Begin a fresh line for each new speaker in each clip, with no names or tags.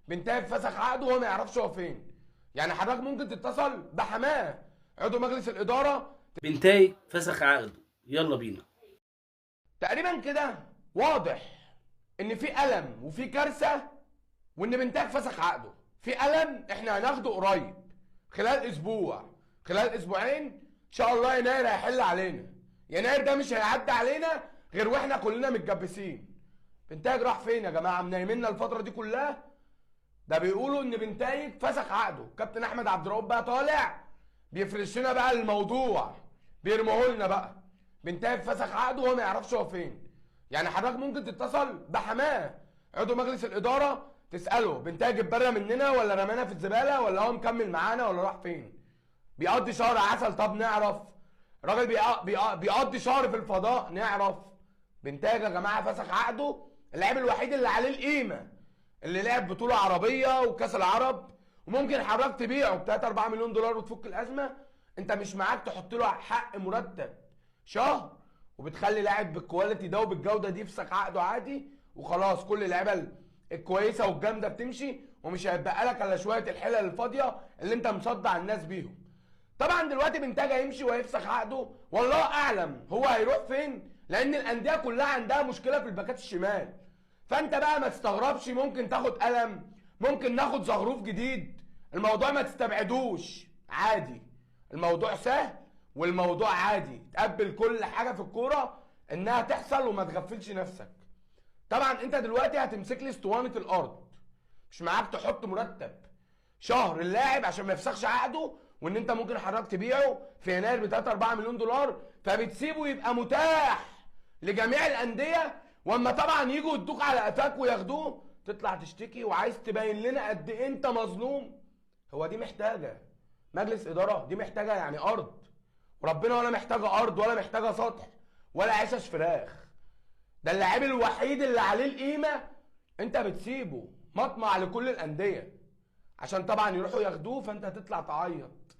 بنتايج فسخ عقده وهو ما يعرفش هو فين. يعني حضرتك ممكن تتصل بحماه عضو مجلس الاداره.
بنتايج فسخ عقده. يلا بينا.
تقريبا كده واضح ان في الم وفي كارثه، وان بنتايج فسخ عقده. في الم احنا هناخده قريب، خلال اسبوع، خلال اسبوعين ان شاء الله يناير هيحل علينا. يناير ده مش هيعدي علينا غير واحنا كلنا متجبسين. بنتايج راح فين يا جماعه؟ منيمنا الفتره دي كلها. ده بيقولوا ان بنتايج فسخ عقده. كابتن احمد عبد الرؤوف بقى طالع بيفرش لنا بقى الموضوع، بيرموه لنا بقى. بنتايج فسخ عقده وهو ما يعرفش هو فين. يعني حضرتك ممكن تتصل بحماه عضو مجلس الاداره تساله بنتايج اتبرى مننا ولا رمانا في الزباله ولا هو مكمل معانا ولا راح فين. بيقضي شهر عسل، طب نعرف. راجل بيقضي شهر في الفضاء، نعرف. بنتايج يا جماعه فسخ عقده. اللاعب الوحيد اللي عليه القيمه، اللي لعب بطوله عربيه وكاس العرب، وممكن حضرتك تبيعه ب 3 4 مليون دولار وتفك الازمه. انت مش معاك تحط له حق مرتب شهر، وبتخلي لاعب بالكواليتي ده وبالجوده دي يفسخ عقده عادي وخلاص. كل اللعيبه الكويسه والجامده بتمشي، ومش هيتبقى لك الا شويه الحلل الفاضيه اللي انت مصدع الناس بيهم. طبعا دلوقتي بنتاج هيمشي وهيفسخ عقده، والله اعلم هو هيروح فين، لان الانديه كلها عندها مشكله في الباكات الشمال. فانت بقى ما تستغربش، ممكن تاخد قلم، ممكن ناخد زغروف جديد. الموضوع ما تستبعدوش، عادي. الموضوع سهل والموضوع عادي. تقبل كل حاجه في الكوره انها تحصل وما تغفلش نفسك. طبعا انت دلوقتي هتمسك لي اسطوانه الارض، مش معاك تحط مرتب شهر اللاعب عشان ما يفسخش عقده، وان انت ممكن حضرتك تبيعه في يناير ب 3 4 مليون دولار، فبتسيبه يبقى متاح لجميع الانديه. واما طبعا يجوا يدوك على قفاك وياخدوه تطلع تشتكي وعايز تبين لنا قد ايه انت مظلوم. هو دي محتاجه مجلس اداره؟ دي محتاجه يعني ارض، وربنا ولا محتاجه ارض ولا محتاجه سطح ولا عشش فراخ. ده اللاعب الوحيد اللي عليه القيمه انت بتسيبه مطمع لكل الانديه عشان طبعا يروحوا ياخدوه، فانت هتطلع تعيط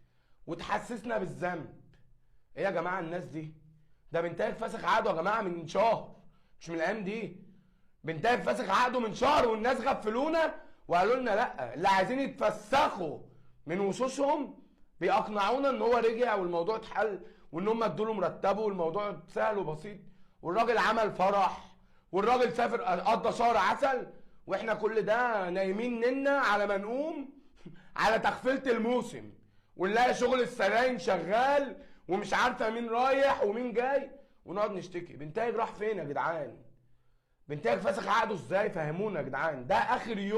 وتحسسنا بالذنب. ايه يا جماعه الناس دي؟ ده بنتايج فسخ عقده يا جماعه من شهر، مش من الايام دي. بنتايج فسخ عقده من شهر والناس غفلونا وقالوا لنا لا، اللي عايزين يتفسخوا من وشوشهم بيقنعونا ان هو رجع والموضوع اتحل وان هم ادوا له مرتبه والموضوع سهل وبسيط، والراجل عمل فرح والراجل سافر قضى شهر عسل، واحنا كل ده نايمين ننا على ما نقوم على تخفيلة الموسم، ونلاقي شغل السراين شغال ومش عارفه مين رايح ومين جاي، ونقعد نشتكي. بنتايج راح فين يا جدعان؟ بنتايج فسخ عقده ازاي؟ فهمونا يا جدعان. ده اخر يوم